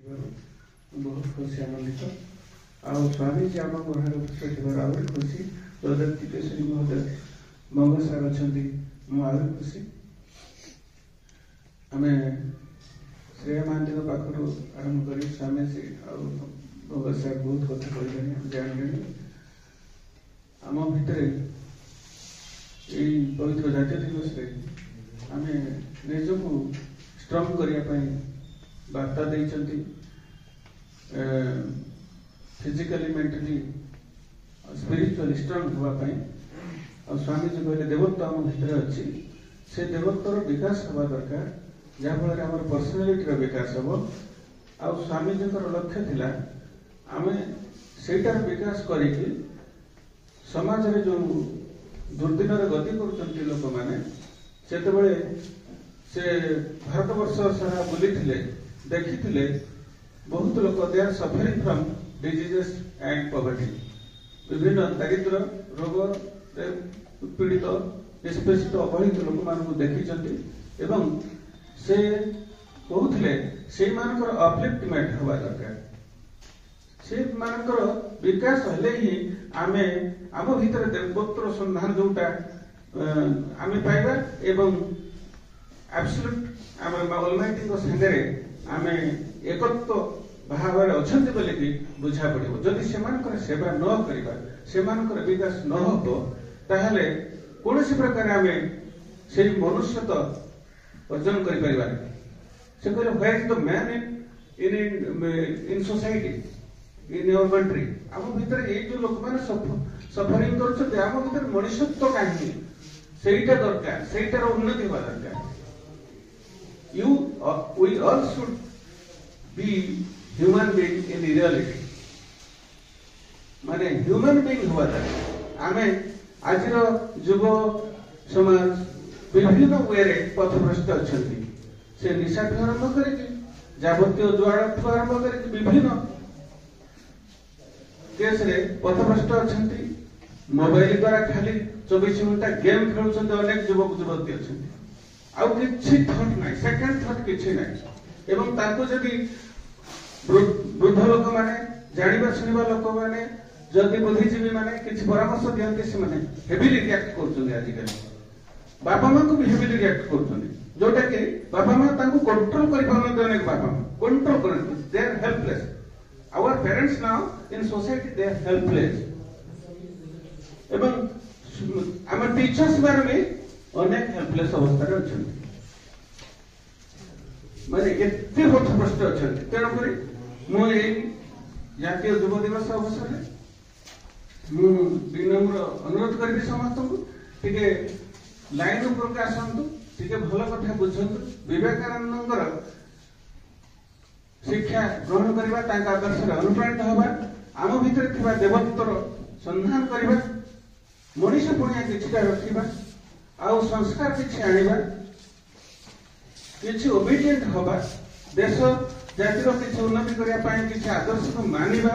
बहुत खुशी आनंदित आउ स्वामी जी आम घर उपस्थित आहरी खुशी प्रदत्ति केशरी महोदय मंग सार अच्छा मुझे खुशी आम श्रेया महांती पाखर आरंभ कर स्वामी जी मंग सार बहुत कथा कह जान आम भितर पवित्र जातीय दिवस आम निजक स्ट्रंग करने वार्ता देती फिजिकली मेंटली स्पिरिचुअली स्ट्रंग होगापाई और स्वामी जी कहले देवत्व आम भितर अच्छी से देवत्वर विकास हवा दरकार जहाँफल आम पर्सनालीटी विकास हम आ स्वामी जी लक्ष्य थिला आम सेटार विकास करके समाज रे जो दुर्दिन गति कर लोक मैंने से भारत वर्ष सारा बुली देखी बहुत लोग they are suffering from diseases and poverty विभिन्न दारिद्र रोग पीड़ित निष्पेषित अवहेलित लोक मान देखी एवं से कहते से अपलिफ्टमेंट हवा दरकार से मानकर विकास हेले ही आमे आम भीतर देवत्वर संधान जोटा आमे पाइबा एवं एब्सोल्यूट आम अलमाइटी संगे आमे एकत्व भाव अच्छा बोलिकी बुझा पड़ो जदि से सेवा न करवा से विकास न हो ताहले कौन प्रकार आम से मनुष्यत्व अर्जन कर से कहले where is the man in society in your country आम भीतर ये जो लोक मैंने सफरिंग कर मनुष्यत्व कहीं सेटा दरकार सेटार उन्नति हवा दरकार we all should be human being in reality माने ह्यूमन बीइंग हुआ था आमे आज युव समाज विभिन्न वे पथभ्रष्ट अच्छा से निशा आरंभ कर जावतीय जुआड़ आरंभ कर विभिन्न केस रे पथभ्रष्ट अच्छा मोबाइल द्वारा खाली 24 घंटा गेम खेलुछन अनेक युवक युवती अच्छा आउ किछि थॉट नाही सेकंड थॉट किछि नाही एवं ताको जदि वृद्ध लोक माने जानिबा सुनिबा लोक माने जदि बुद्धिजीवी माने किछि परामर्श दियंती से माने हेविली रिएक्ट करछन आज कल बापा मां को भी हेविली रिएक्ट करछन जोटा कि बापा मां ताको कंट्रोल करि पाउन अनेक बापा मां कंट्रोल करन they are helpless our parents now in society they are helpless एवं हम टीचर्स बारे में अनेक हेल्पलेस अवस्था अच्छा माने एते पथभ्रष्ट अच्छा तेणुक मुझे जातीय युव दिवस अवसर में विनम्र अनुरोध करी समस्त टिके लाइन उपरक आसतु टिके भल कथा बुझंतु विवेकानंद शिक्षा ग्रहण करवा तांका आदर्श अनुप्राणित हवा आम भितर थिबा देवत्वर संधान करवा मनीष पुणिया किछिटा रखिबा आउ संस्कार किछि आनिबा किछि ओबीडिएंट हवा देश जातिर किछि उन्नति करिया पाए किछि आदर्श को मानिबा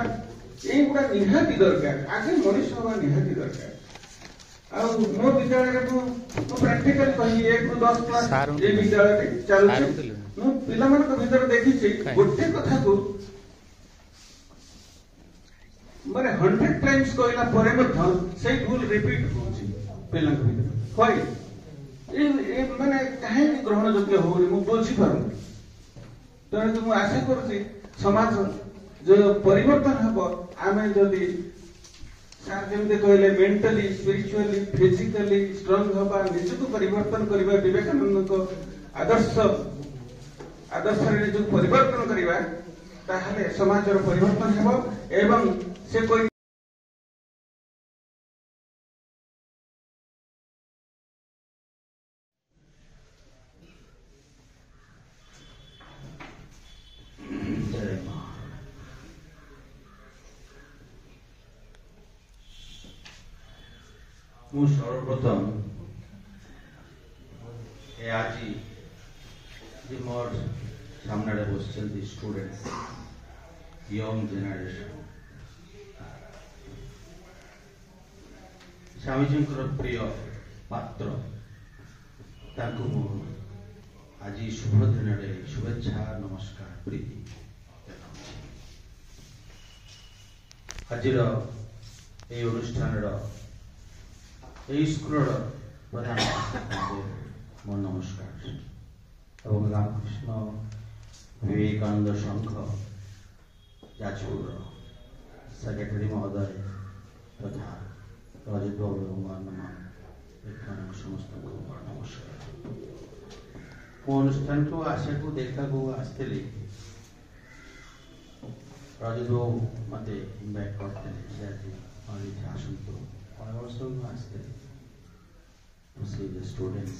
ए गुडा निहाती दरकार आगे मनीष हवा निहाती दरकार आउ मो विद्यालय रे मो प्रैक्टिकल कहि 1 ରୁ 10 क्लास ए विद्यालय रे चालुछि मो पिला मन को भीतर देखिछि गोटे कथा को माने 100 टाइम्स कहला परे मध्य से भूल रिपीट होछि पिला को भीतर होय ए माने काहे ग्रहण योग्य होनी मु बुझी पारु तेणु मु आशा करुछि समाज जो परिवर्तन हबो आमे जदि सार जेमते कहले मेंटली स्पिरिचुअली फिजिकली स्ट्रांग हबा निजको परिवर्तन करबा विवेकानंद को आदर्श रे जो परिवर्तन करबा ताहले समाजर परिवर्तन हबो एवं से कोई मु सर्वप्रथम आज मोर सामने बस स्टूडेंट्स यंग जेनरेशन स्वामीजी प्रिय पात्र आज शुभ दिन शुभेच्छा नमस्कार प्रीति ଆଜିର ଏହି ଅନୁଷ୍ଠାନର ଏହି ସ୍କୁଲର ପ୍ରଧାନ ମୋ ନମସ୍କାର ଏବଂ ରାମକୃଷ୍ଣ ବିବେକାନନ୍ଦ ସଂଘ ଯାଜପୁରର ସେକ୍ରେଟାରୀ ମହୋଦୟ ତଥା ରଜତ ବାବୁ ଏବଂ ଅନ୍ୟମାନ ବ୍ୟକ୍ତିମାନଙ୍କୁ ସମସ୍ତଙ୍କୁ ନମସ୍କାର। ମୁଁ ଅନୁଷ୍ଠାନକୁ ଆସିବାକୁ ଦେଖିବାକୁ ଆସିଥିଲି। ରଜତ ବାବୁ ମୋତେ ଇନଭାଇଟ୍ କରିଥିଲେ ସେ ଆଜି ଏଠି ଆସନ୍ତୁ। ଅନେକ ବର୍ଷ ମୁଁ ଆସିଥିଲି to see the students.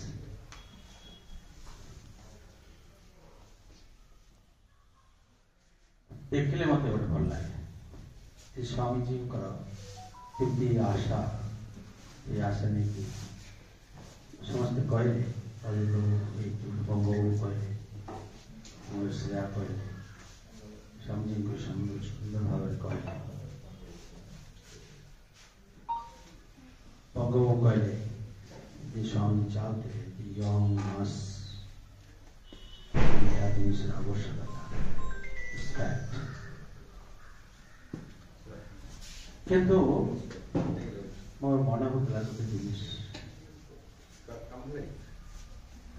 ଦେଖିଲେ ମୋତେ ଗୋଟେ ଭଲ ଲାଗେ ଯେ ସ୍ୱାମୀଜୀଙ୍କର କେମିତି ଆଶା ଏ ଆଶା ନେଇକି ସମସ୍ତେ କହିଲେ ବଙ୍ଗବାବୁ କହିଲେ ଶ୍ରେୟା କହିଲେ ସ୍ୱାମୀଜୀଙ୍କୁ ସୁନ୍ଦର ଭାବରେ କହିଲେ। ବଙ୍ଗବାବୁ କହିଲେ ଯେ ସ୍ୱାମୀ ଚାହୁଁଥିଲେ ଯେ ୟଙ୍ଗ ନର୍ସ ଜିନିଷର ଆବଶ୍ୟକତା କିନ୍ତୁ ମୋର ମନେ ହଉଥିଲା ଗୋଟେ ଜିନିଷ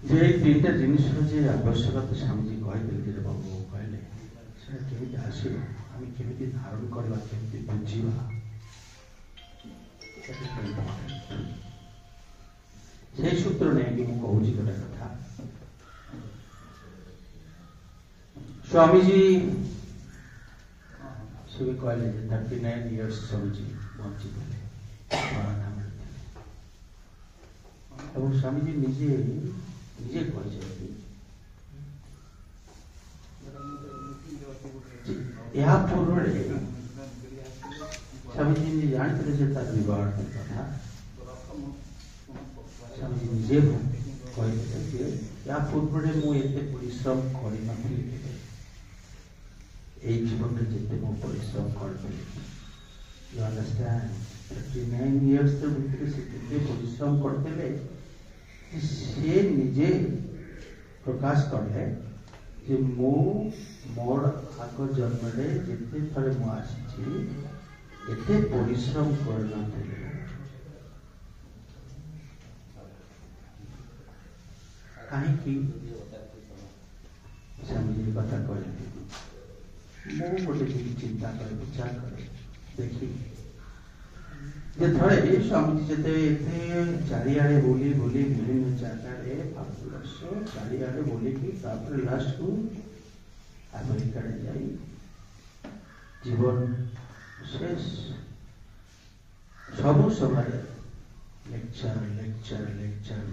ଯେ ଏଇ ତିନିଟା ଜିନିଷର ଯେ ଆବଶ୍ୟକତା ସ୍ୱାମୀଜୀ କହିଥିଲେ ଯେ ବାବୁ କହିଲେ ସେଟା କେମିତି ଆସିବ, ଆମେ କେମିତି ଧାରଣ କରିବା, କେମିତି ବୁଝିବା, ସେଇ ସୂତ୍ର ନେଇକି ମୁଁ କହୁଛି ଗୋଟେ କଥା। ସ୍ୱାମୀଜୀ ସେ ବି କହିଲେ ଯେ 39 years ସ୍ୱାମୀଜୀ ବଞ୍ଚିଥିଲେ ଏବଂ ସ୍ୱାମୀଜୀ ନିଜେ କହିଛନ୍ତି ଏହା ପୂର୍ବରେ ସ୍ୱାମୀଜୀ ନିଜେ ଜାଣିଥିଲେ ଯେ ତାର ବିବାହ କଥା। ସ୍ୱାମୀଜୀ ନିଜେ କହିଥିଲେ ଯେ ଏହା ପୂର୍ବରେ ମୁଁ ଏତେ ପରିଶ୍ରମ କରିନଥିଲି, এই জীবনটা যেতে ମୁଁ ପରିଶ୍ରମ କରିଥିଲି। You understand? 39 years ଭିତରେ ସେ କେତେ ପରିଶ୍ରମ କରିଥିଲେ ସେ ନିଜେ ପ୍ରକାଶ କଲେ ଯେ ମୁଁ ମୋର ଆଗ ଜନ୍ମରେ ଯେତେ ଥରେ ମୁଁ ଆସିଛି ଏତେ ପରିଶ୍ରମ କରିନଥିଲି। କାହିଁକି ସ୍ୱାମୀଜୀ କଥା କହିଲେ ମୁଁ ଗୋଟେ ଚିନ୍ତା କରେ ବିଚାର କରେ ଦେଖି ଯେ ଥରେ ସ୍ୱାମୀଜୀ ଯେତେ ଏତେ ଚାରିଆଡ଼େ ବୁଲି ବିଭିନ୍ନ ଜାଗାରେ ଭାରତବର୍ଷ ଚାରିଆଡ଼େ ବୁଲିକି ତାପରେ ଲାଷ୍ଟକୁ ଆମେରିକାରେ ଯାଇ ଜୀବନ ଶେଷ ସବୁ ସମୟରେ ଲେକ୍ଚର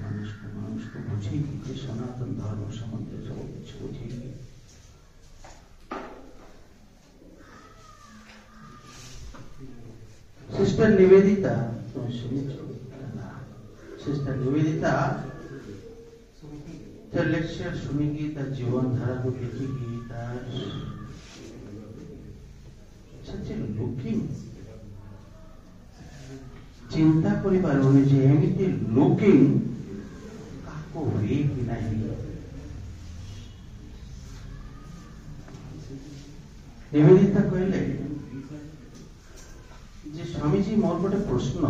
মানুষକୁ ବୁଝେଇକି ଯେ ସନାତନ ଧର୍ମ ସମ୍ବନ୍ଧରେ ସବୁ କିଛି ବୁଝେଇକି सिस्टर निवेदिता तुम सिस्टर निवेदिता तो लेक्चर सुनेगी तार जीवन धारा को लिखेगी तार सच्चे लुकिंग चिंता करि पारुनी जे एमिति लुकिंग काको हुए कि नहीं। निवेदिता कहले যে স্বামীজি মোর গোটে প্রশ্ন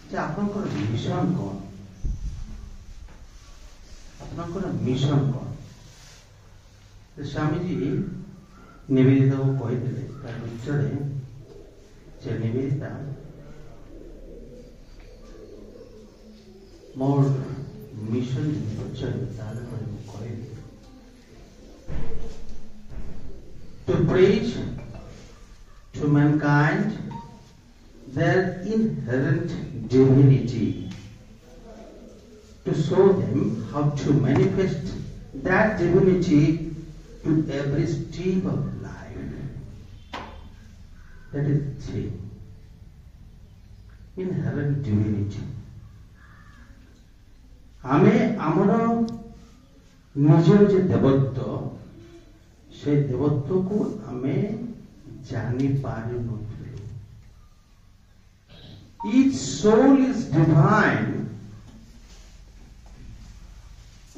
যে আপনার মিশন কন, আপনার মিশন কন। স্বামীজি নিবেদিতাকে কইদেলে তার উত্তরে যে নিবেদিতা মোর মিশন পছন্দ তাহলে করে মু কইলি two preach to mankind their inherent divinity, to show them how to manifest that divinity to every step of life. That is the thing. Inherent divinity. हमें आमर निजर जे देवत्व से देवत्व को हमें जानी पारि नथिलु। Each soul is divine.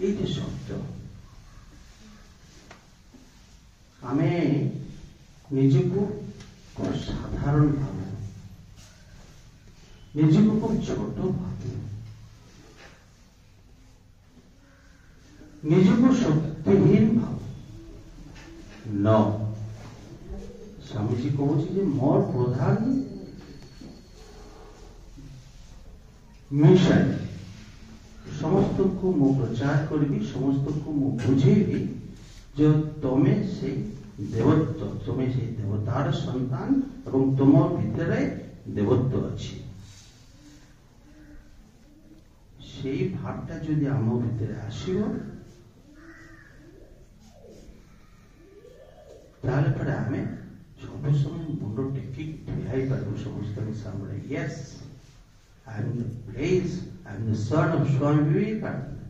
It is सत्य। हमें निज को साधारण भाव निजको खूब छोट भाव निजको शक्तिहीन भाव न स्वामीजी कहूँ मोर प्रधान मिशन समस्त को मु प्रचार करी समस्त को मु बुझेबी जो तमे से देवत्व तमे से देवतार संतान एवं तुम भितरे देवत्व अच्छी से भावटा जदि आम भितर आसो ताले पर आमे सब समय मुंड टेकी ठिया पार समस्त सामने yes I am the place, I am the son of Swami Vivekananda.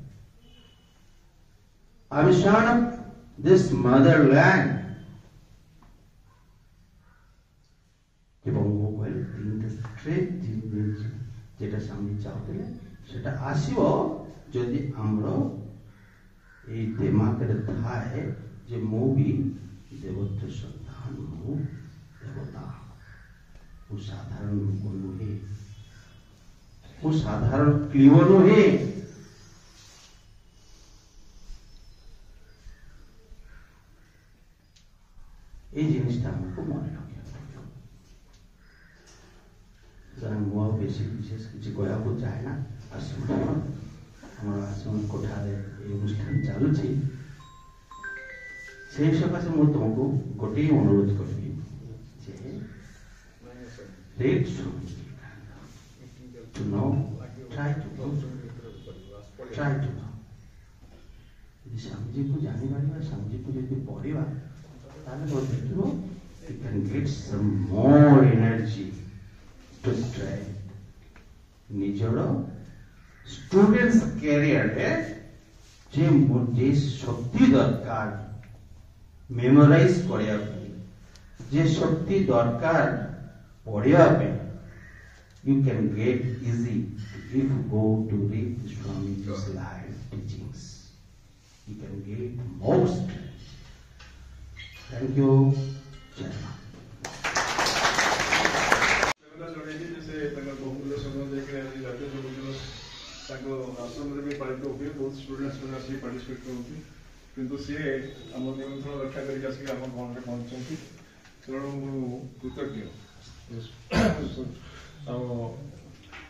I am the son of this motherland. এবং মোবাইল তিনটা স্ট্রেট জিনিস যেটা সামনে চাওলে সেটা আসিব যদি আমরা এই দিমাগের থাকে যে মু বি দেবত্ব সন্তান মু দেবতা ও সাধারণ লোক নুহে वो साधारण क्लीवर नुहे ये जिनिसटा हमको मन लगे जरा मुआ बेसी विशेष किसी कहया को चाहे ना आश्रम हमारा आश्रम कोठारे ये अनुष्ठान चालू छी से सकाशे मु तुमको गोटे अनुरोध करबी जे late to know, try to know. यदि स्वामी को जानी पारिबा स्वामी को यदि पढ़िबा ताले देखिबो you can get some more energy to strive निजर स्टूडेंट्स कैरियर रे जे शक्ति दरकार मेमोराइज करिया जे शक्ति दरकार पढ़िया पे you can get easy if you go to read Swamiji's live teachings. You can get most. Thank you. Jai Ram. किंतु सी आम निमंत्रण रक्षा करके तेणु कृतज्ञ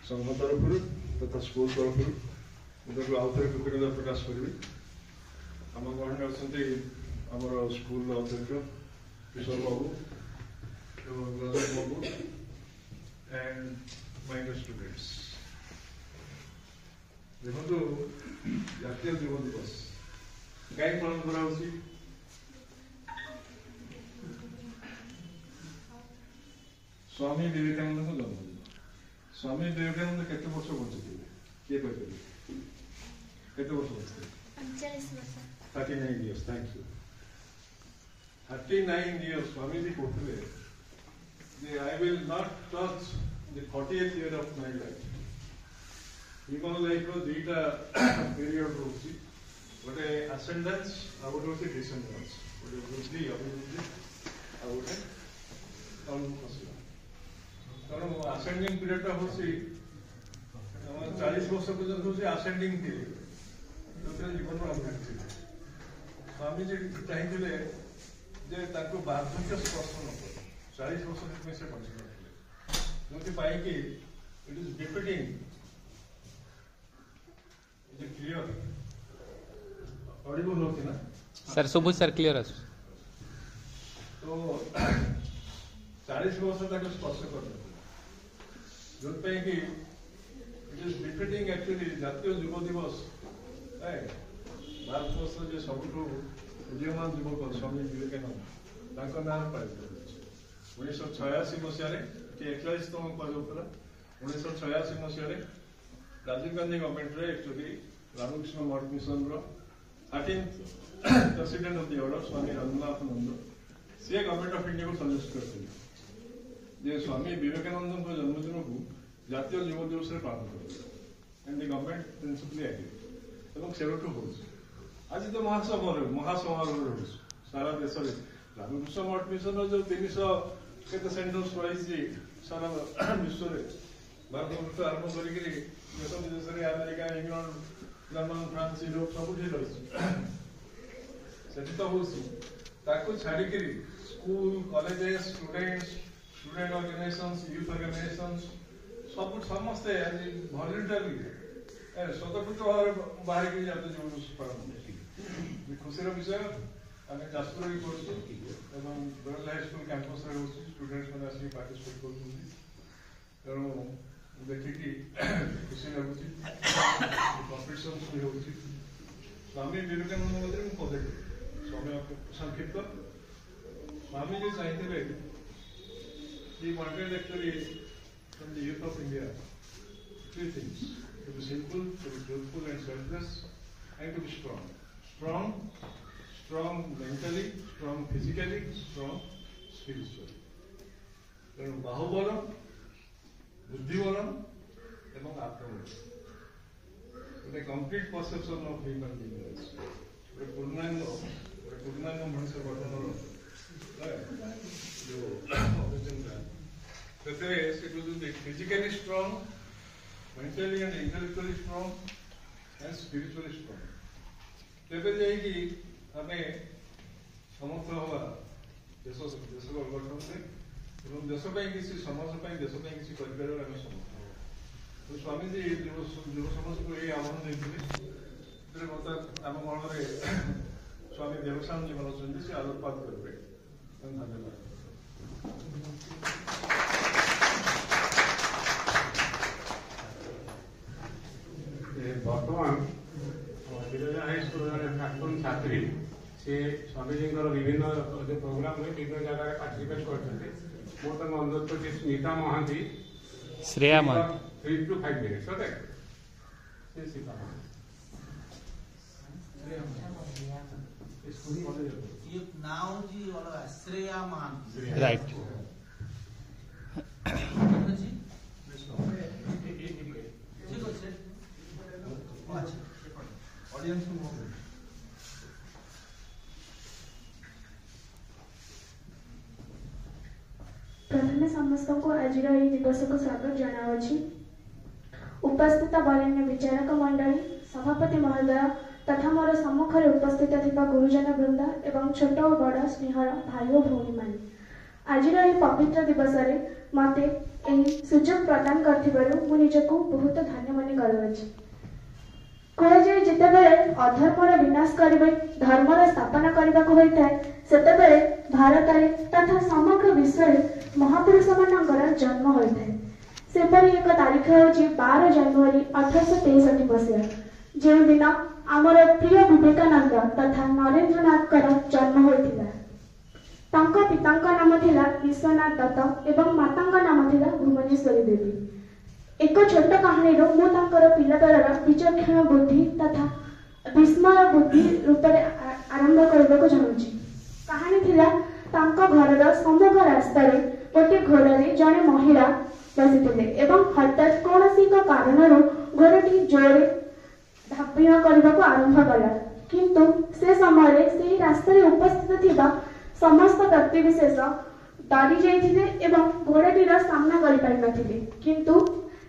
संघ तरफ तथा स्कूल तरफ आउ थे कृतज्ञता प्रकाश करी आम गहणे अच्छा आमर स्कूल अध्यक्ष किशोर बाबू रजत बाबू एंड माय स्टूडेंट्स देखो जातीय युव दिवस कहीं पालन करा स्वामी विवेकानंद को जन्मदिन स्वामी विवेकानंद केते वर्ष बंचते किए कहते केते वर्ष बंचते 39 years thank you 39 years Swami ji कहते जे I will not touch the 40th year of my life जीवन लाइफ रो दुईटा पीरियड रोची गोटे असेंडेंस आ गोटे होची डिसेंडेंस गोटे वृद्धि अभिवृद्धि आ गोटे खसिया कारण असेंडिंग पीरियड टा होची 40 वर्ष पर्यंत होची असेंडिंग पीरियड तो जीवन रो अभिवृद्धि स्वामी जी चाहिए जे ताको बार्धक्य स्पर्श न करे 40 वर्ष में से बंच गए जो पाई कि it is defeating is clear Audible होती ना सर सुबह सर क्लियर है तो 40 वर्ष तक स्पर्श कर जो पाई कि इट इज डिफिटिंग एक्चुअली जातीय युव दिवस भारत वर्ष जो सबुठ उदीयमान युवक स्वामी विवेकानंद नाम पाई 1986 मसीह 41तम पदयात्रा 1986 मसीह राजीव गांधी गवर्नमेंट रे एक्चुअली रामकृष्ण मठ मिशन रो 13th president of the order Swami Ranganathananda से गवर्नमेंट ऑफ इंडिया को सजेस्ट करते जे स्वामी विवेकानंद को जन्मदिन को जातीय युव दिवस रे पालन कर and the government principally agree एवं सेरोटू हो आज तो महासमारोह सारा देश में रामकृष्ण मठ मिशन जो केते सेंटर्स रही सारा विश्व में भारत आरंभ करी देश विदेश में America England German France Europe सब रही तो हूँ छाड़ी school colleges student organisations youth organisations सब समस्ते वॉलंटरी स्वतंत्र भाव बाहर की जाते जो खुशी विषय आम जाजपुर भी पढ़ुँ बेल हाई स्कूल कैंपस स्टूडेंट्स मैंने आसिक पार्टिसिपेट कर तेणु देखिकी खुशी लगुच कॉम्पिटिशन भी हो स्वामी विवेकानंद मध्य पदे समय संक्षिप्त स्वामी जी चाहिए he wanted actually from the youth of India three things: to be simple, to be truthful and selfless, and to be strong. Strong mentally, strong physically, strong spiritually. तेणु बाहुबल बुद्धिबल एवं आत्मबल गोटे complete perception of human being गोटे पूर्णांग मनुष्य गठन जो physically strong, mentally and intellectually strong, and spiritually strong. तेरे जाएगी हमें समर्थ होगा देश को गठन से एवं देश पे किसी समाज पे देश पे किसी परिवार में हमें समर्थ होगा तो स्वामी जी युव समाज को ये आह्वान देते तेरे मतलब आम मंडल स्वामी देवस्वामी जी मन से आलोकपात करेंगे धन्यवाद। बर्तमान विरजा हाई स्कूल प्राक्तन छात्री से स्वामीजी विभिन्न जो प्रोग्राम में विभिन्न जगह पार्टिसिपेट करते मोर अनुरोध कर Smita Mahanty Shreya 3 to 5 minutes okay now जी वाला श्रेया महांती राइट प्रथम समस्त को आज दिवस को स्वागत जनावछि उपस्थित वरेण्य विचारक मंडली सभापति महोदय तथा मोर सम्मुखें उपस्थित थिबा गुरुजन वृंद एवं छोट और बड़ स्नेहर भाई और भौणी माने आज पवित्र दिवस रे मते एही सुजोग प्रदान करथिबारु मु निजको बहुत धन्य मने करछि। कह जाए जितेबेले अधर्मर विनाश करिवे धर्मर स्थापना करबाको होइଥାଏ सेतेबेले भारत रे तथा समग्र विश्व रे महापुरुष मानकर जन्म होइଥାଏ। सेपरि एक तारीख होछि 12 जनवरी 1863 मसीहा जे दिन आमर प्रिय विवेकानंद तथा नरेंद्रनाथ जन्म होइथिला। तांका पितांका नाम थिला विश्वनाथ दत्त एवं मातांका नाम थिला भुवनेश्वरी देवी। एक छोट कहानी मु तांकर पिलाबेलर विचक्षण बुद्धि तथा विस्मय बुद्धि रूप आरंभ करने चाहूँगी। कहानी थिला तांका घरर सम्मुख रास्ता गोटे घोड़े जड़े महिला बसी एवं हठात कौन एक कारण घोड़टी जोर धापिण करने को आरंभ कला किंतु से समय से रास्ता उपस्थित थिबा समस्त व्यक्तिविशेष डरी जाइथिले घोड़ाटीर सामना करि किंतु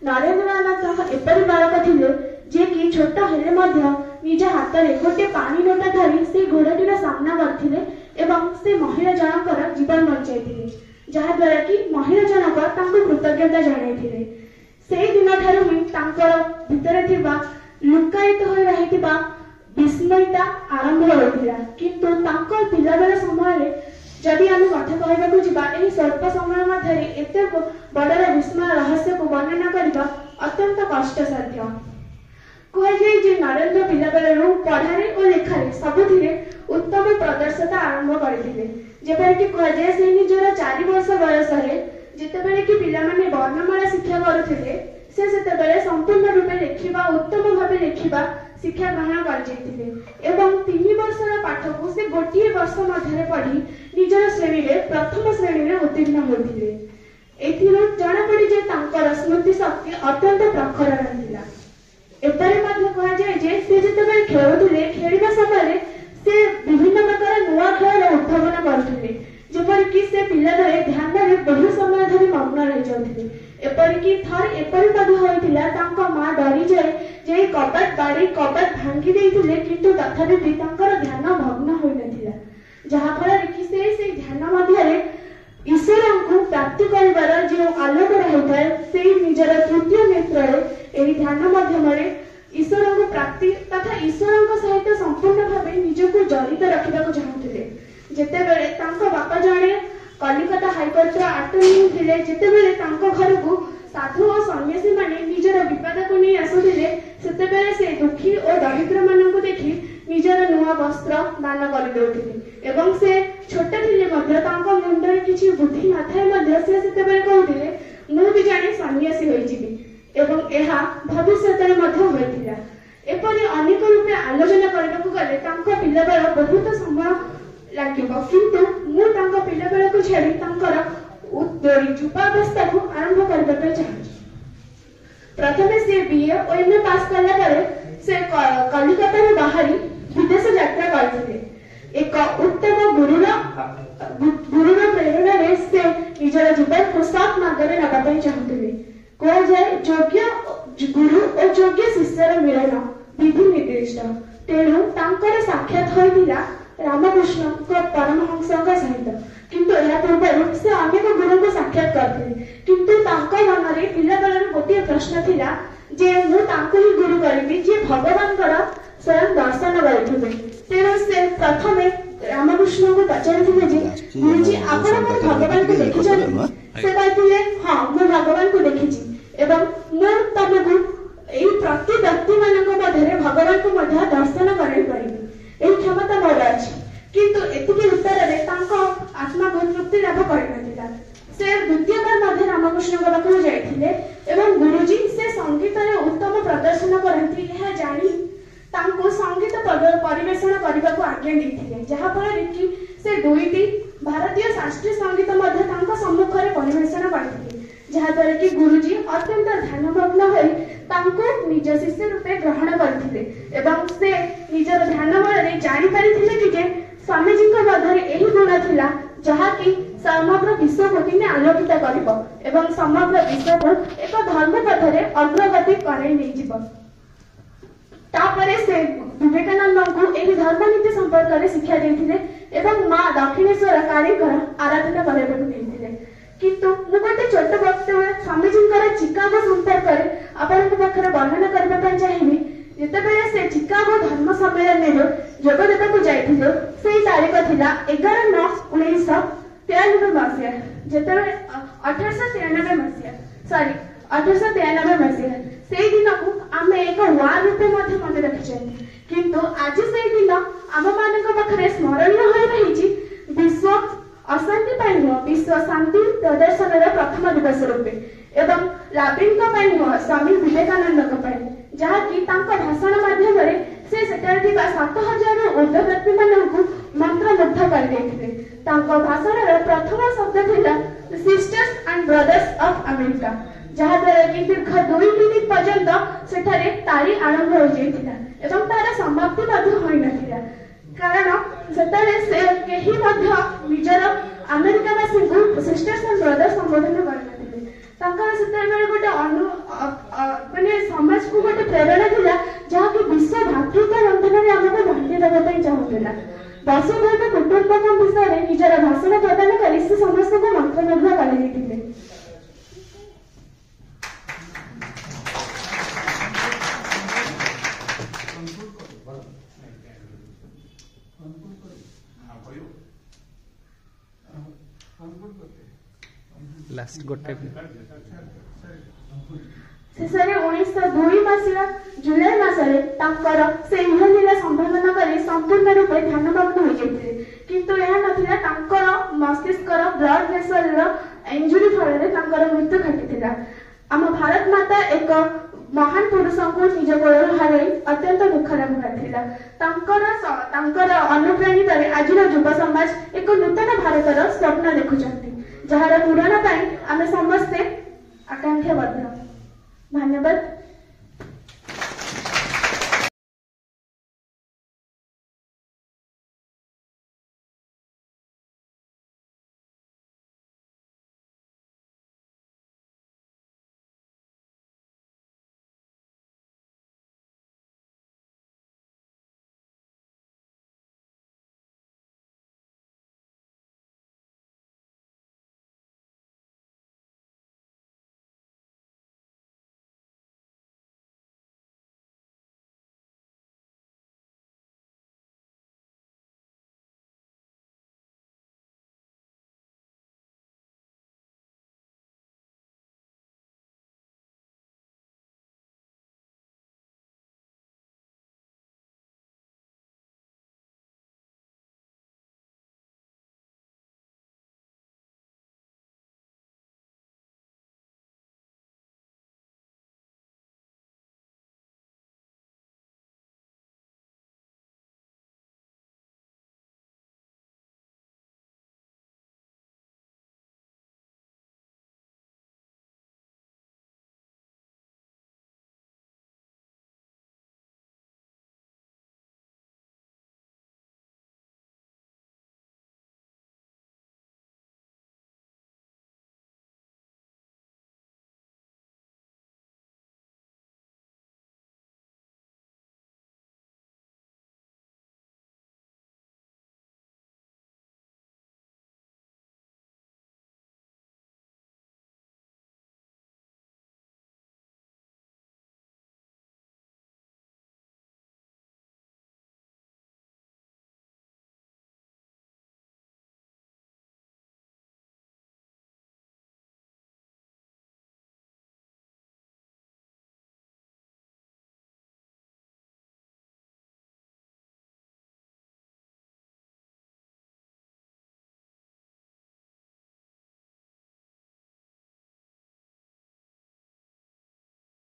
नरेंद्रनाथ एपरी बालक थिले जे कि छोट हेले मध्य निज हाथ में गोटे पानी लोटा धरी से घोड़ाटीर सामना करथिले एवं से महिला जनकर जीवन बचाई जहा द्वारा कि महिला जनक तांको कृतज्ञता जणाइथिले। सेही दिन ठारू ही तांकर भितरे थिबा लुकायित होई रहिथिबा विस्मयता आरंभ होइथिला किंतु तांकर पिलाबेला समय जदि आम कथा कहबाकू जिबा एही स्वल्प समय मध्य एते बड़र विस्मय रहस्य को वर्णना करबा अत्यंत कष्टसाध्य। कह जाए जे नरेंद्र पिलाबेलू पढ़ारे और लेखारे सबुथिरे उत्तम प्रदर्शता आरंभ करथिले। जेपरिक कह जाए से निजर 4 वर्ष बयस जितेबेले कि पिलामाने वर्णमाला शिक्षा करुथिले से सेतेबेले संपूर्ण रूपे लेखिबा उत्तम भावे लेखिबा शिक्षा ग्रहण कर एवं 3 वर्षर पाठ को से गोटे वर्ष मध्य पढ़ी निजर श्रेणी में प्रथम श्रेणी में उत्तीर्ण होते जना पड़ी जे तांकर स्मृति शक्ति अत्यंत प्रखर रहा। एपरी कह जाए जे से जितेबाला खेलुले खेलवा समय से विभिन्न प्रकार नुआ खेल उद्भावन करते एपरिकी से पिलाबेले ध्यान में बहु समय धरी मग्न रही जाउथिले। एपरिकी थर एपरि मध्य होइतिला तांको मां डरी जाए जे कबाट बाड़ी कबाट भांगी देइथिले किंतु तथापि भी तांकर ध्यान भग्न होई नथिला जहा फल कि से ध्यान मध्य रे ईश्वर को प्राप्ति करिवार जो आलोक रहिଥାଏ से निजर तृतीय नेत्र रे एही ध्यान माध्यम रे ईश्वर को प्राप्ति तथा ईश्वर को सहित संपूर्ण भावे निजको जड़ित रखिबा को चाहुथिले। जेते बेले तांको बापा जणे कलिकता हाईकोर्ट रो अटर्नी थिले जेते बेले तांको घर को साधु और सन्यासी माने निजर विपद को नहीं आसुथिले सेते बेले से दुखी और दरिद्र मानन को देखि निजर नुआ वस्त्र दान कर देउथिले एवं से छोटे थिले मध्य तांको मुंडरे किछि बुद्धि नथाय मध्य से सेते बेले कहउथिले मु भी जाने सन्यासी होई जिबी एवं एहा भविष्यतरे मध्य होइथिला। एपरि अनेक रूपे आलोचना करबाकू गले तांको पिलाबेल बहुत समय लागिबो किंतु मु तांको पिलाबेल को छाडी तांकर उद्योरी युवावस्था को आरंभ करबा पे चाहछि। प्रथमे से बीए और एमए पास करला परे से कलिकता रे बाहरी विदेश यात्रा करथिले। एक उत्तम गुरुर प्रेरणा रे से निजर जीवन को साफ मार्गरे नबा पे चाहथिले। कह जाए योग्य गुरु और योग्य शिष्यर मिलन विधि निर्दिष्ट तेणु तांकर साक्षात होइतिला रामकृष्ण को परमहंस सहित किंतु या पूर्व से अनेक गुरु को साक्षात करथिले किंतु तांका मन रे पिला बेलर गोटे प्रश्न थिला जे मु तांको ही गुरु करबी जे भगवान कर स्वयं दर्शन करथिबे। तेणु से प्रथमे रामकृष्ण को पचारिथिले जे गुरुजी आपण मन भगवान को देखिछन से कहथिले हां मु भगवान को देखिछि एवं मु तमको एई प्रति व्यक्ति मानक मध्यरे भगवान को मध्य दर्शन कराई परिबी एई क्षमता मोर अछि किंतु एतिके उत्तर रे तांको आत्मा को तृप्ति लाभ करनथिला। से द्वितीय बार मध्य रामकृष्ण को पाखु जाइथिले एवं गुरुजी से संगीत रे उत्तम प्रदर्शन करथि यह जानि तांको संगीत परिवेषण करबा को आज्ञा दैथिले जहा फल कि से दुईटी भारतीय शास्त्रीय संगीत मध्य तांको सम्मुख रे परिवेषण करथिले जहा द्वारा कि गुरुजी अत्यंत ध्यानमग्न होई तांको निज शिष्य रूपे ग्रहण करथिले एवं से निजर ध्यान बଳରେ जानि परिथिले कि जे स्वामीजी को मध्यरे एही गुण थिला जहा कि समग्र विश्व को तिने आलोकित करिवो एवं समग्र विश्व को एक धर्म पथरे अग्रगति कराई नै जिवो। तापरे से विवेकानंद को एही धर्म नीति संपर्क रे शिक्षा दैथिले एवं मां दक्षिणेश्वर कालीकर आराधना करबा को दैथिले किंतु मु गोटे छोट वक्तव्य स्वामीजींकर चिकागो संपर्क रे आपन पाखरे वर्णन करबा पय चाहिबी। जेतेबेले से चिकागो धर्म सम्मेलन रे जोग देबा को जाइथिले सेही तारीख थिला 11/9/1993 मसिया जेतेबेले 1893 मसिया सेही दिन को आमे एक वार रूपे मध्य मन रखिछे किंतु आज सेही दिन आम मानक पाखरे स्मरणीय होय रहिछि विश्व अशांति पाई नुह विश्व शांति प्रदर्शन प्रथम दिवस रूपे एवं लाबिन स्वामी विवेकानंद जहाँकि भाषण माध्यम से 7000 ऊर्ध व्यक्ति मानू मंत्रमुग्ध कर भाषण प्रथम शब्द थिला sisters and brothers of America जहाँ द्वारा कि दीर्घ 2 मिनिट पर्यंत सेठारे ताली आरंभ हो जाइथिला एवं तार समाप्ति मध्य होई नथिला कारण सेतारे से केही मध्य निजर अमेरिकावासी को सिस्टर्स एंड ब्रदर्स संबोधन करनथिले तांकर सेतारे गोटे माने समाज को गोटे प्रेरणा थिला जहाँ कि विश्व भातृत्व बंधन रे हमको बांधि देबा पई चाहुथिला। वसुधैव कुटुंबकम विषय रे निजर भाषण प्रदान करी से समस्त को मंत्रमुग्ध कर दैथिले। लास्ट गोटे शेषରେ 1902 मसीहा जुलाई मासरे तांकर से इहलीला संभावना करी संपूर्ण रूपे ध्यानमग्न हो जाइथिले किंतु यह नथिला तांकर मस्तिष्कर ब्लड वेसल इंजुरी फଳରେ तांकर मृत्यु घटिथिला। आम भारत माता एक महान पुरुष को निज कोल हराई अत्यंत दुख लाभ करथिला। तांकर अनुप्राणित आज युवा समाज एक नूतन भारतर स्वप्न देखुचंती जार पूरण पाई आमे समस्ते आकांक्षाबद्ध। धन्यवाद।